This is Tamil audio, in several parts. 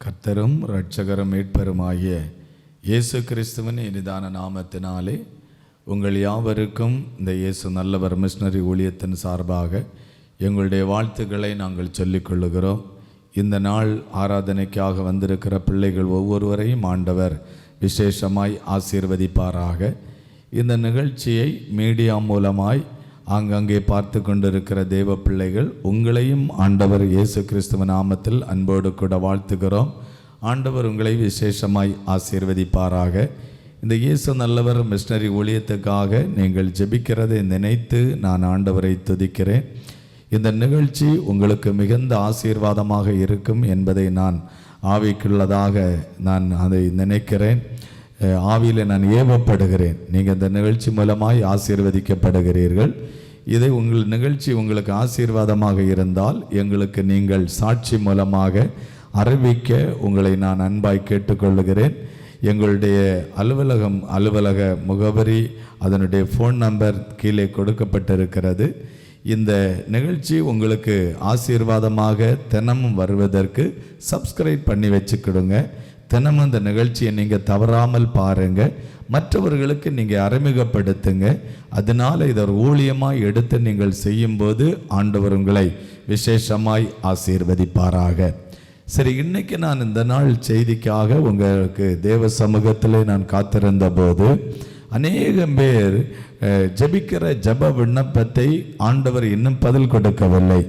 கர்த்தரும் இரட்சகரும் மீட்பருமாகிய இயேசு கிறிஸ்துவின் இனிதான நாமத்தினாலே உங்கள் யாவருக்கும் இந்த இயேசு நல்லவர் மிஷனரி ஊழியத்தின் சார்பாக எங்களுடைய வாழ்த்துக்களை நாங்கள் சொல்லிக்கொள்ளுகிறோம். இந்த நாள் ஆராதனைக்காக வந்திருக்கிற பிள்ளைகள் ஒவ்வொருவரையும் ஆண்டவர் விசேஷமாய் ஆசீர்வதிப்பாராக. இந்த நிகழ்ச்சியை மீடியா மூலமாய் ஆங்காங்கே பார்த்து கொண்டிருக்கிற தேவ பிள்ளைகள் உங்களையும் ஆண்டவர் இயேசு கிறிஸ்துவ நாமத்தில் அன்போடு கூட வாழ்த்துகிறோம். ஆண்டவர் உங்களை விசேஷமாய் ஆசீர்வதிப்பாராக. இந்த இயேசு நல்லவர் மிஷனரி ஊழியத்துக்காக நீங்கள் ஜெபிக்கிறதை நினைத்து நான் ஆண்டவரை துதிக்கிறேன். இந்த நிகழ்ச்சி உங்களுக்கு மிகுந்த ஆசீர்வாதமாக இருக்கும் என்பதை நான் ஆவிக்குள்ளதாக நான் அதை நினைக்கிறேன். ஆவியில் நான் ஏவப்படுகிறேன். நீங்கள் இந்த நிகழ்ச்சி மூலமாய் ஆசீர்வதிக்கப்படுகிறீர்கள். இதை உங்கள் நிகழ்ச்சி உங்களுக்கு ஆசீர்வாதமாக இருந்தால் எங்களுக்கு நீங்கள் சாட்சி மூலமாக அறிவிக்க உங்களை நான் அன்பாய் கேட்டுக்கொள்ளுகிறேன். எங்களுடைய அலுவலக முகவரி, அதனுடைய ஃபோன் நம்பர் கீழே கொடுக்கப்பட்டிருக்கிறது. இந்த நிகழ்ச்சி உங்களுக்கு ஆசீர்வாதமாக தினமும் வருவதற்கு சப்ஸ்கிரைப் பண்ணி வச்சுக்கிடுங்க. தினமும் இந்த நிகழ்ச்சியை நீங்கள் தவறாமல் பாருங்கள், மற்றவர்களுக்கு நீங்கள் அறிமுகப்படுத்துங்க. அதனால் இதை ஒரு ஊழியமாக எடுத்து நீங்கள் செய்யும்போது ஆண்டவர் உங்களை விசேஷமாய் ஆசீர்வதிப்பாராக. சரி, இன்னைக்கு நான் இந்த நாள் செய்திக்காக உங்களுக்கு தேவ சமூகத்தில் நான் காத்திருந்த போது அநேகம் பேர் ஜெபிக்கிற ஜெப விண்ணப்பத்தை ஆண்டவர் இன்னும் பதில் கொடுக்கவில்லை.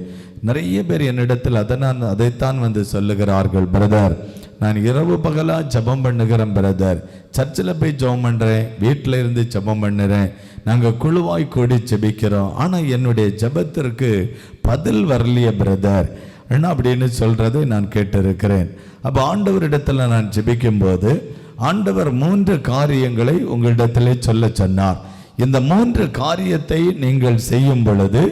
நிறைய பேர் என்னிடத்தில் அதைத்தான் வந்து சொல்லுகிறார்கள், பிரதர் நான் இரவு பகலாக ஜெபம் பண்ணுகிறேன் பிரதர், சர்ச்சில் போய் ஜெபம் பண்ணுறேன், வீட்டில் இருந்து ஜெபம் பண்ணுறேன், நாங்கள் குழுவாய் கூடி ஜெபிக்கிறோம், ஆனால் என்னுடைய ஜெபத்திற்கு பதில் வரலையே பிரதர் என்ன அப்படின்னு சொல்கிறதை நான் கேட்டிருக்கிறேன். அப்போ ஆண்டவரிடத்தில் நான் ஜெபிக்கும்போது ஆண்டவர் 3 காரியங்களை உங்களிடத்திலே சொல்ல சொன்னார். இந்த 3 காரியத்தை நீங்கள் செய்யும் பொழுது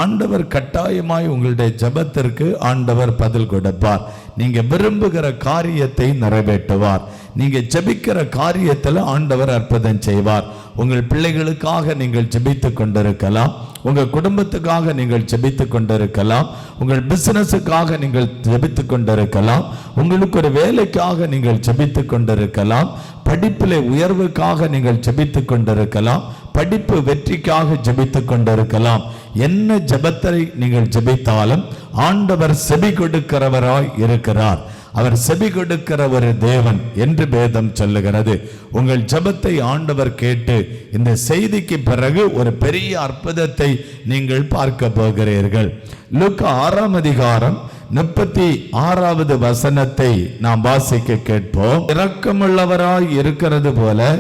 ஆண்டவர் கட்டாயமாய் உங்களுடைய ஜெபத்திற்கு ஆண்டவர் பதில் கொடுப்பார். நீங்க விரும்புகிற காரியத்தை நிறைவேற்றுவார். நீங்க ஜெபிக்கிற காரியத்தில் ஆண்டவர் அற்புதம் செய்வார். உங்கள் பிள்ளைகளுக்காக நீங்கள் ஜெபித்து கொண்டிருக்கலாம், உங்கள் குடும்பத்துக்காக நீங்கள் ஜெபித்து கொண்டிருக்கலாம், உங்கள் பிசினஸுக்காக நீங்கள் ஜெபித்து கொண்டிருக்கலாம், உங்களுக்கு ஒரு வேலைக்காக நீங்கள் ஜெபித்து கொண்டிருக்கலாம், படிப்பிலே உயர்வுக்காக நீங்கள் ஜெபித்து கொண்டிருக்கலாம், படிப்பு வெற்றிக்காக ஜெபித்து கொண்டிருக்கலாம். என்ன ஜெபத்தை நீங்கள் ஜெபித்தாலும் ஆண்டவர் செவி கொடுக்கிறவராய் இருக்கிறார். அவர் செவி கொடுக்கிற ஒரு தேவன் என்று வேதம் சொல்லுகிறது. உங்கள் ஜெபத்தை ஆண்டவர் கேட்டு இந்த செய்திக்கு பிறகு ஒரு பெரிய அற்புதத்தை நீங்கள் பார்க்க போகிறீர்கள். லூக்கா 6ஆம் அதிகாரம் 36வது வசனத்தை நாம் வாசிக்க கேட்போம். இரக்கமுள்ளவராய் இருக்கிறது போல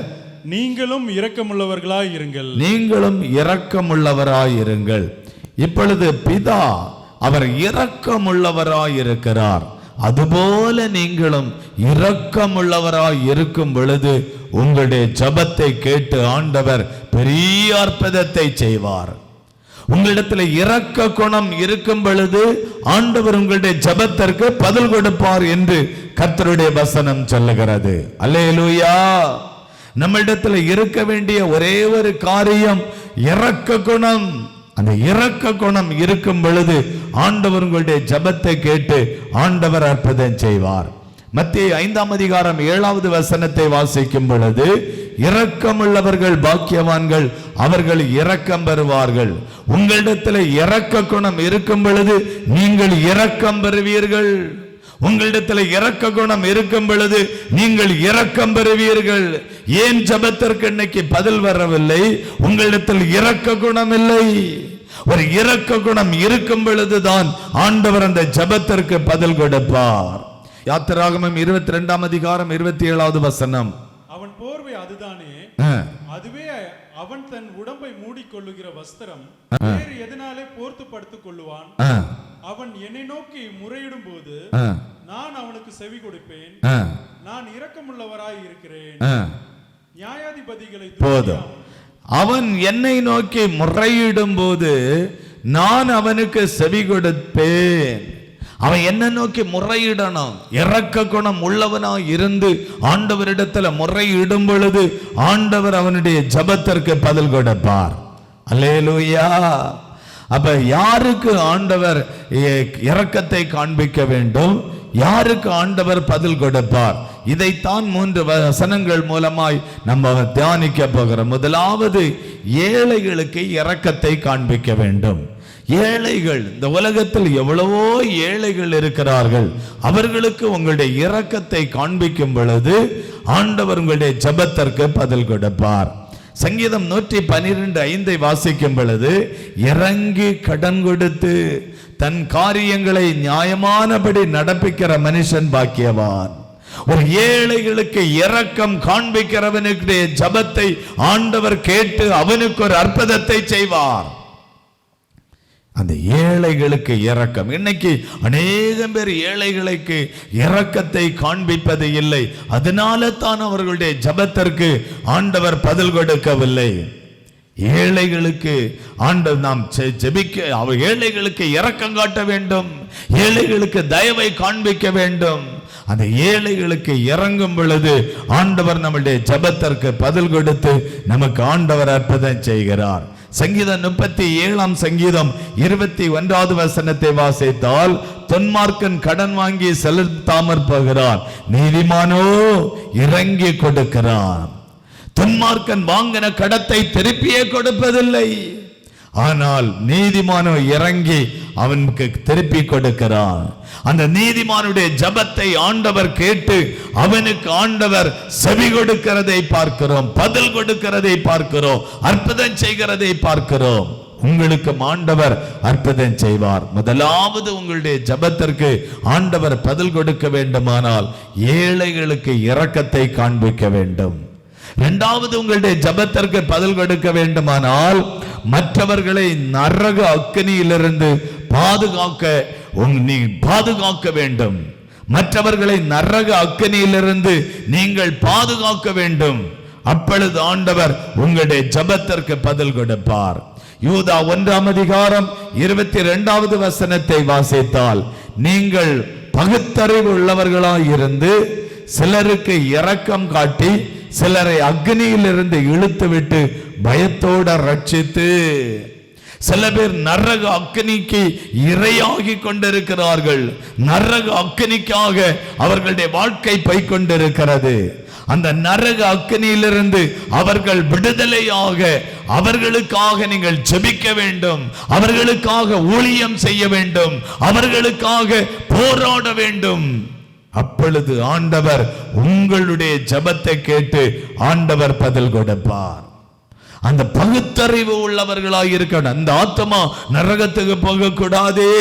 நீங்களும் இரக்கமுள்ளவர்களாய் இருங்கள். நீங்களும் இரக்கமுள்ளவராய் இருங்கள். இப்பொழுது பிதா அவர் இரக்கமுள்ளவராய் இருக்கிறார், அதுபோல நீங்களும் இரக்கமுள்ளவராய் இருக்கும் பொழுது உங்களுடைய ஜெபத்தை கேட்டு ஆண்டவர் பெரிய அற்புதத்தை செய்வார். உங்களிடத்தில் இரக்க குணம் இருக்கும் பொழுது ஆண்டவர் உங்களுடைய ஜெபத்திற்கு பதில் கொடுப்பார் என்று கர்த்தருடைய வசனம் சொல்லுகிறது. அல்லேலூயா. நம்மிடத்தில் இருக்க வேண்டிய ஒரே ஒரு காரியம் இரக்க குணம். அந்த இரக்க குணம் இருக்கும் பொழுது ஆண்டவர் உங்களுடைய ஜெபத்தை கேட்டு ஆண்டவர் அற்புதம் செய்வார். மத்தேயு 5ஆம் அதிகாரம் 7வது வசனத்தை வாசிக்கும் பொழுது இரக்கமுள்ளவர்கள் பாக்கியவான்கள், அவர்கள் இரக்கம் பெறுவார்கள். உங்களிடத்தில் இரக்க குணம் இருக்கும் பொழுது நீங்கள் இரக்கம் பெறுவீர்கள். உங்களிடத்தில் இரக்க குணம் இருக்கும் பொழுது நீங்கள் இரக்கம் பெறுவீர்கள். ஏன் ஜெபத்திற்கு இன்னைக்கு பதில் வரவில்லை? உங்களிடத்தில் இரக்க குணம் இல்லை. ஒரு இரக்க குணம் இருக்கும் பொழுதுதான் ஆண்டவர் அந்த ஜெபத்திற்கு பதில் கொடுப்பார். யாத்திராகமம் 22ஆம் அதிகாரம் 27வது வசனம். அவன் போர்வை அதுதானே, அதுவே அவன் தன் உடம்பை மூடிக்கொள்ளுகிற வஸ்திரம், வேறு எதனாலே போர்த்து படுத்துக் கொள்ளுவான்? அவன் என்னை நோக்கி முறையிடும் போது நான் அவனுக்கு செவி கொடுப்பேன். நான் இரக்கமுள்ளவராய் இருக்கிறேன். நியாயாதிபதிகளை போதும். அவன் என்னை நோக்கி முறையிடும் போது நான் அவனுக்கு செவி கொடுப்பேன். அவன் என்ன நோக்கி முறையிடணும்? இரக்க குணம் உள்ளவனாய் இருந்து ஆண்டவரிடத்துல முறையிடும் பொழுது ஆண்டவர் அவனுடைய ஜெபத்திற்கு பதில் கொடுப்பார். அல்லேலூயா. அப்ப யாருக்கு ஆண்டவர் இரக்கத்தை காண்பிக்க வேண்டும்? யாருக்கு ஆண்டவர் பதில் கொடுப்பார்? இதைத்தான் 3 வசனங்கள் மூலமாய் நம்ம தியானிக்க போகிறோம். முதலாவது, ஏழைகளுக்கு இரக்கத்தை காண்பிக்க வேண்டும். ஏழைகள், இந்த உலகத்தில் எவ்வளவோ ஏழைகள் இருக்கிறார்கள். அவர்களுக்கு உங்களுடைய இரக்கத்தை காண்பிக்கும் பொழுது ஆண்டவர் உங்களுடைய ஜெபத்திற்கு பதில் கொடுப்பார். சங்கீதம் 112:5 வாசிக்கும் பொழுது, இறங்கி கடன் கொடுத்து தன் காரியங்களை நியாயமானபடி நடப்பிக்கிற மனுஷன் பாக்கியவான். ஒரு ஏழைகளுக்கு இரக்கம் காண்பிக்கிறவனுடைய ஜெபத்தை ஆண்டவர் கேட்டு அவனுக்கு ஒரு அற்புதத்தை செய்வார். அந்த ஏழைகளுக்கு இரக்கம். இன்னைக்கு அநேகம் பேர் ஏழைகளுக்கு இரக்கத்தை காண்பிப்பது இல்லை. அதனால தான் அவர்களுடைய ஜெபத்திற்கு ஆண்டவர் பதில் கொடுக்கவில்லை. ஏழைகளுக்கு ஆண்டவர் நாம் ஜெபிக்க, அவர் ஏழைகளுக்கு இரக்கம் காட்ட வேண்டும், ஏழைகளுக்கு தயவை காண்பிக்க வேண்டும். அந்த ஏழைகளுக்கு இறங்கும் பொழுது ஆண்டவர் நம்முடைய ஜெபத்திற்கு பதில் கொடுத்து நமக்கு ஆண்டவர் அற்புதம் செய்கிறார். சங்கீதம் 37 சங்கீதம் 21 வசனத்தை வாசித்தால், தொன்மார்க்கன் கடன் வாங்கி செலுத்தாமற் போகிறான், நீதிமானோ இறங்கி கொடுக்கிறான். தொன்மார்க்கன் வாங்கின கடத்தை திருப்பியே கொடுப்பதில்லை, ஆனால் நீதிமானோ இறங்கி அவனுக்கு திருப்பி கொடுக்கிறான். அந்த நீதிமானுடைய ஜெபத்தை ஆண்டவர் கேட்டு அவனுக்கு ஆண்டவர் செவி கொடுக்கிறதை பார்க்கிறோம், பதில் கொடுக்கிறதை பார்க்கிறோம், அற்புதம் செய்கிறதை பார்க்கிறோம். உங்களுக்கு ஆண்டவர் அற்புதம் செய்வார். முதலாவது, உங்களுடைய ஜெபத்திற்கு ஆண்டவர் பதில் கொடுக்க வேண்டுமானால் ஏழைகளுக்கு இரக்கத்தை காண்பிக்க வேண்டும். இரண்டாவது, உங்களுடைய ஜெபத்திற்கு பதில் கொடுக்க வேண்டுமானால் மற்றவர்களை நரக அக்கினியிலிருந்து பாதுகாக்க வேண்டும். மற்றவர்களை நரக அக்கினியிலிருந்து நீங்கள் பாதுகாக்க வேண்டும். அப்பொழுது ஆண்டவர் உங்களுடைய ஜெபத்திற்கு பதில் கொடுப்பார். யூதா 1:22 வசனத்தை வாசித்தால், நீங்கள் பகுத்தறிவு உள்ளவர்களாய் இருந்து சிலருக்கு இரக்கம் காட்டி சிலரை அக்னியிலிருந்து இழுத்துவிட்டு பயத்தோட ரட்சித்து. சில பேர் நரக அக்னிக்கு இரையாகி கொண்டிருக்கிறார்கள். நரக அக்னிக்காக அவர்களுடைய வாழ்க்கை போய் கொண்டிருக்கிறது. அந்த நரக அக்னியிலிருந்து அவர்கள் விடுதலையாக, அவர்களுக்காக நீங்கள் ஜெபிக்க வேண்டும், அவர்களுக்காக ஊழியம் செய்ய வேண்டும், அவர்களுக்காக போராட வேண்டும். அப்பொழுது ஆண்டவர் உங்களுடைய ஜெபத்தை கேட்டு ஆண்டவர் பதில் கொடுப்பார். அந்த பகுத்தறிவு உள்ளவர்களாக இருக்கணும். அந்த ஆத்மா நரகத்துக்கு போக கூடாதே,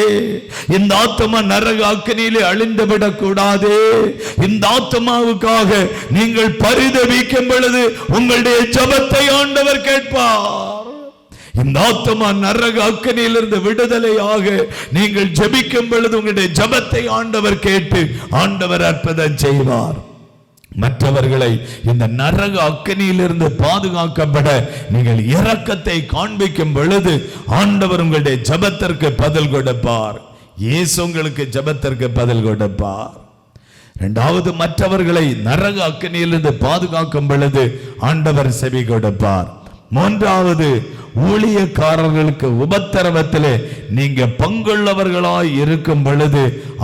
இந்த ஆத்மா நரக அக்கினியிலே அழிந்து விடக்கூடாதே. இந்த ஆத்மாவுக்காக நீங்கள் பரிதவிக்கும் பொழுது உங்களுடைய ஜெபத்தை ஆண்டவர் கேட்பார். இந்த ஆத்மா நரக அக்கினியிலிருந்து விடுதலையாக நீங்கள் ஜெபிக்கும் பொழுது உங்களுடைய ஜெபத்தை ஆண்டவர் கேட்டு ஆண்டவர் அற்புதம் செய்வார். மற்றவர்களை இந்த நரக அக்கினியிலிருந்து பாதுகாக்கப்பட நீங்கள் இரக்கத்தை காண்பிக்கும் பொழுது ஆண்டவர் உங்களுடைய ஜெபத்திற்கு பதில் கொடுப்பார். இயேசு உங்களுக்கு ஜெபத்திற்கு பதில் கொடுப்பார். இரண்டாவது, மற்றவர்களை நரக அக்கினியிலிருந்து பாதுகாக்கும் பொழுது ஆண்டவர் செவி கொடுப்பார். மூன்றாவது, ஊழியக்காரர்களுக்கு உபத்திரவத்திலே நீங்க பங்குள்ளவர்களாய் இருக்கும் பொழுது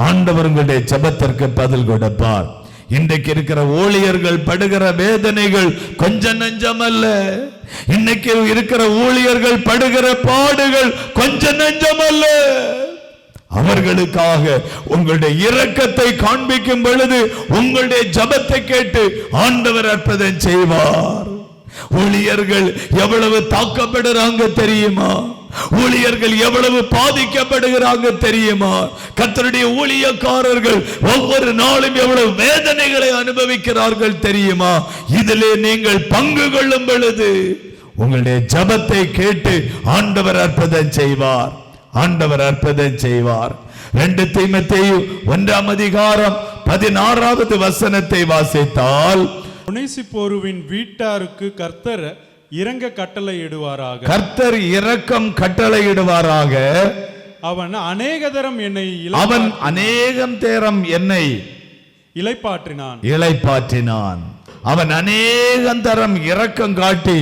ஆண்டவர் உங்களுடைய ஜெபத்திற்கு பதில் கொடுப்பார். இன்றைக்கு இருக்கிற ஊழியர்கள் படுகிற வேதனைகள் கொஞ்சம் நெஞ்சமல்ல. இன்னைக்கு இருக்கிற ஊழியர்கள் படுகிற பாடுகள் கொஞ்சம் நெஞ்சமல்ல. அவர்களுக்காக உங்களுடைய இரக்கத்தை காண்பிக்கும் பொழுது உங்களுடைய ஜெபத்தை கேட்டு ஆண்டவர் அற்புதம் செய்வார். ஊழியர்கள் எவ்வளவு தாக்கப்படுறாங்க தெரியுமா? ஊழியர்கள் எவ்வளவு பாதிக்கப்படுகிறாங்க தெரியுமா? கர்த்தருடைய ஊழியக்காரர்கள் ஒவ்வொரு நாளும் எவ்வளவு வேதனைகளை அனுபவிக்கிறார்கள் தெரியுமா? இதிலே நீங்கள் பங்கு கொள்ளும் பொழுது உங்களுடைய ஜெபத்தை கேட்டு ஆண்டவர் அற்புதம் செய்வார். ஆண்டவர் அற்புதம் செய்வார். 2 தீமோத்தேயு 1:16 வசனத்தை வாசித்தால், ஒனேசிப்போருவின் வீட்டாருக்கு கர்த்தர் இரங்க கட்டளையிடுவாராக. கர்த்தர் இரக்கம் கட்டளையிடுவாராக. அவன் அநேகம் தேரம் என்னை இளைப்பாற்றினான். அவன் அநேகம் தரம் இரக்கம் காட்டி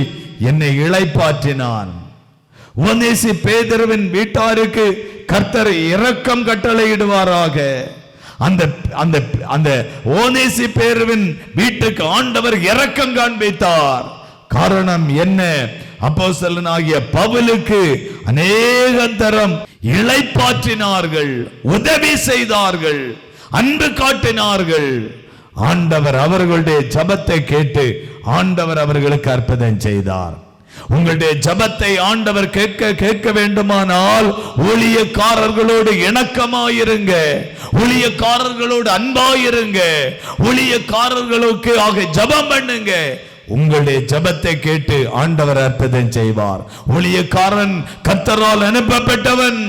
என்னை இளைப்பாற்றினான். ஒனேசி பேதுருவின் வீட்டாருக்கு கர்த்தர் இரக்கம் கட்டளையிடுவாராக. அந்த அந்த அந்த ஓனேசிப்பேருவின் வீட்டுக்கு ஆண்டவர் இரக்கம் காண்பித்தார். காரணம் என்ன? அப்போஸ்தலனாகிய பவுலுக்கு அநேக தரம் இளைப்பாற்றினார்கள், உதவி செய்தார்கள், அன்பு காட்டினார்கள். ஆண்டவர் அவர்களுடைய ஜெபத்தை கேட்டு ஆண்டவர் அவர்களுக்கு அற்புதம் செய்தார். உங்களுடைய ஜெபத்தை ஆண்டவர் கேட்க வேண்டுமானால் ஊழியக்காரர்களோடு இணக்கமாயிருங்க, ஊழியக்காரர்களோடு அன்பாயிருங்க, ஊழியக்காரர்களுக்கு ஆக ஜெபம் பண்ணுங்க. உங்களுடைய ஜெபத்தை கேட்டு ஆண்டவர் அற்புதம் செய்வார். ஊழியக்காரன் கர்த்தரால் அனுப்பப்பட்டவன்.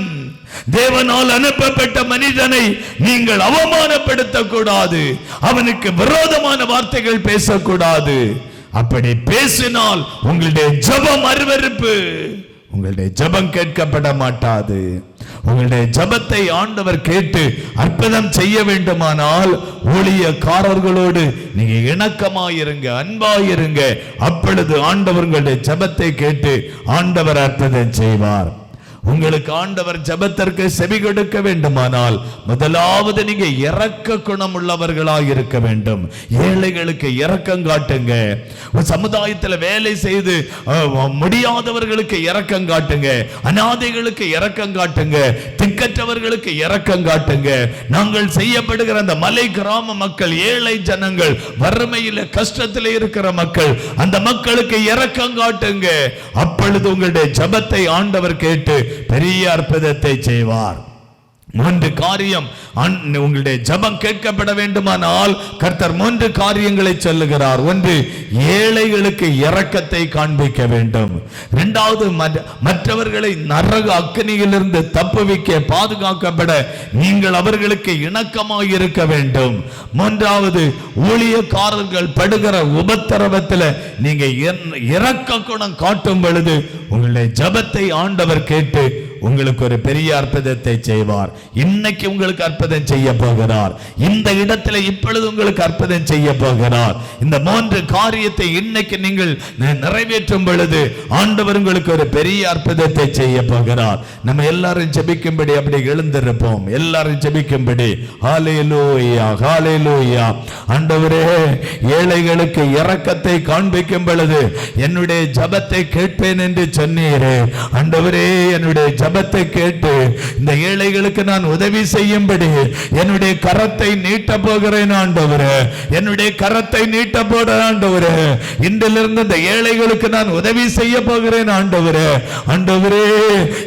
தேவனால் அனுப்பப்பட்ட மனிதனை நீங்கள் அவமானப்படுத்த கூடாது, அவனுக்கு விரோதமான வார்த்தைகள் பேசக்கூடாது. அப்படி பேசினால் உங்களுடைய ஜெபம் அருவருப்பு, உங்களுடைய ஜெபம் கேட்கப்பட மாட்டாது. உங்களுடைய ஜெபத்தை ஆண்டவர் கேட்டு அற்புதம் செய்ய வேண்டுமானால் ஊழியக்காரர்களோடு நீங்க இணக்கமாயிருங்க, அன்பாயிருங்க. அப்பொழுது ஆண்டவர் உங்களுடைய ஜெபத்தை கேட்டு ஆண்டவர் அற்புதம் செய்வார். உங்களுக்கு ஆண்டவர் ஜெபத்திற்கு செவி கொடுக்க வேண்டுமானால் முதலாவது நீங்க இரக்க குணம் உள்ளவர்களாக இருக்க வேண்டும். ஏழைகளுக்கு இரக்கம் காட்டுங்க. சமுதாயத்தில் வேலை செய்து முடியாதவர்களுக்கு இரக்கம் காட்டுங்க, அநாதைகளுக்கு இரக்கம் காட்டுங்க, திக்கற்றவர்களுக்கு இரக்கம் காட்டுங்க. நாங்கள் செய்யப்படுகிற அந்த மலை கிராம மக்கள், ஏழை ஜனங்கள், வறுமையில் கஷ்டத்தில் இருக்கிற மக்கள், அந்த மக்களுக்கு இரக்கம் காட்டுங்க. அப்பொழுது உங்களுடைய ஜெபத்தை ஆண்டவர் கேட்டு பெரிய அற்புதத்தை செய்வார். 3 காரியம் உங்களுடைய ஜெபம் கேட்கப்பட வேண்டுமானால் கர்த்தர் 3 காரியங்களை சொல்லுகிறார். 1, ஏழைகளுக்கு இரக்கத்தை காண்பிக்க வேண்டும். 2வது, மற்றவர்களை நரக அக்கினியிலிருந்து தப்புவிக்க பாதுகாக்கப்பட நீங்கள் அவர்களுக்கு இணக்கமாக இருக்க வேண்டும். 3வது, ஊழியக்காரர்கள் படுகிற உபத்திரவத்தில் நீங்க இரக்க குணம் காட்டும் பொழுது உங்களுடைய ஜெபத்தை ஆண்டவர் கேட்டு உங்களுக்கு ஒரு பெரிய அற்புதத்தை செய்வார். இன்னைக்கு உங்களுக்கு அற்புதம் செய்ய போகிறார். இந்த இடத்துல இப்பொழுது உங்களுக்கு அற்புதம் செய்ய போகிறார். இந்த 3 காரியத்தை இன்னைக்கு நீங்கள் நிறைவேற்றும் பொழுது ஆண்டவர் உங்களுக்கு ஒரு பெரிய அற்புதத்தை செய்ய போகிறார். நம்ம எல்லாரும் ஜெபிக்கும்படி அப்படி எழுந்திருப்போம். எல்லாரும் ஜெபிக்கும்படி. ஹல்லேலூயா, ஹல்லேலூயா. ஆண்டவரே, ஏழைகளுக்கு இரக்கத்தை காண்பிக்கும் பொழுது என்னுடைய ஜெபத்தை கேட்பேன் என்று சொன்னீரே. ஆண்டவரே, என்னுடைய ஜெபத்தை கேட்டு இந்த ஏழைகளுக்கு நான் உதவி செய்யும்படி என்னுடைய கரத்தை நீட்ட போகிறேன் ஆண்டவரே. என்னுடைய கரத்தை நீட்ட போட ஆண்டவரே. இன்றிலிருந்து இந்த ஏழைகளுக்கு நான் உதவி செய்ய போகிறேன் ஆண்டவரே. ஆண்டவரே,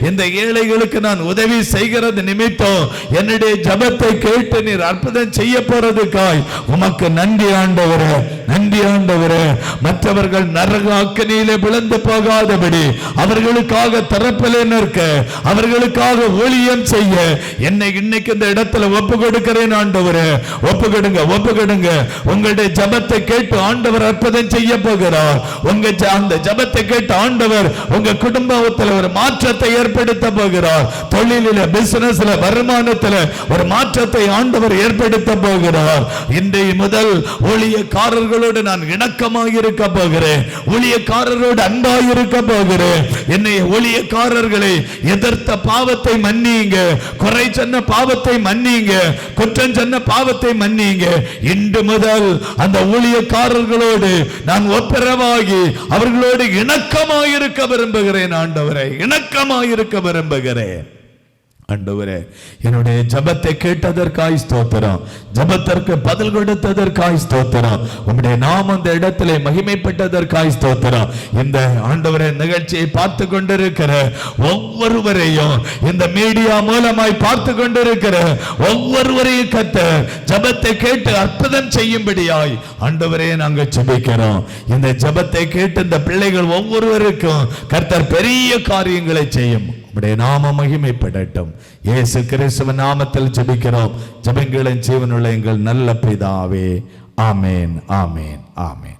இந்த ஏழைகளுக்கு நான் உதவி செய்கிறது நிமித்தம் என்னுடைய ஜெபத்தை கேட்டு நீர் அற்புதம் செய்ய போறதுக்காய் உமக்கு நன்றி ஆண்டவரே, நன்றி ஆண்டவரே. மற்றவர்கள் நரக அக்கினியிலே விழுந்து போகாதபடி அவர்களுக்காக தரப்பிலே நிற்க, அவர்களுக்காக ஊழியம் செய்ய என்னை இன்னைக்கு இந்த இடத்துல ஒப்பு கொடுக்கிறேன் ஆண்டவரே. ஒப்பு கொடுங்க. உங்களுடைய ஜெபத்தை கேட்டு ஆண்டவர் அற்புதம் செய்ய போகிறார். உங்க அந்த ஜெபத்தை கேட்டு ஆண்டவர் உங்க குடும்பத்தில் ஒரு மாற்றத்தை ஏற்படுத்த போகிறார். தொழிலில், பிசினஸ்ல, வருமானத்தில் ஒரு மாற்றத்தை ஆண்டவர் ஏற்படுத்த போகிறார். இன்றைய முதல் ஊழியக்காரர்களோடு நான் இணக்கமாக இருக்க போகிறேன், ஊழியக்காரரோடு அன்பாக இருக்க போகிறேன். என்னை ஊழியக்காரர்களை எதிர்த்த பாவத்தை மன்னிங்க, குறை சொன்ன பாவத்தை மன்னிங்க, குற்றம் சொன்ன பாவத்தை மன்னிங்க. இன்று முதல் அந்த ஊழியக்காரர்களோடு நான் ஒப்புரவாகி அவர்களோடு இணக்கமாக இருக்க விரும்புகிறேன் ஆண்டவரே, இணக்கமாக இருக்க விரும்புகிறேன் ஆண்டவரே. என்னுடைய ஜெபத்தை கேட்டதற்காய் ஸ்தோத்திரம், ஜெபத்திற்கு பதில் கொடுத்ததற்காய் ஸ்தோத்திரம், உம்முடைய நாமம் இந்த இடத்திலே மகிமைப்பட்டதற்காய் ஸ்தோத்திரம். இந்த ஆண்டவரே, நிகழ்ச்சியை பார்த்து கொண்டிருக்கிற ஒவ்வொருவரையும், இந்த மீடியா மூலமாய் பார்த்து கொண்டிருக்கிற ஒவ்வொருவரையும் கர்த்தர் ஜெபத்தை கேட்டு அற்புதம் செய்யும்படியாய் ஆண்டவரே நாங்கள் ஜெபிக்கிறோம். இந்த ஜெபத்தை கேட்டு இந்த பிள்ளைகள் ஒவ்வொருவருக்கும் கர்த்தர் பெரிய காரியங்களை செய்யும். உம்முடைய நாமம் மகிமைப்படட்டும். இயேசு கிறிஸ்துவின் நாமத்தில் ஜெபிக்கிறோம். ஜெபங்களின் ஜீவனுள்ள எங்கள் நல்ல பிதாவே. ஆமென், ஆமென், ஆமென்.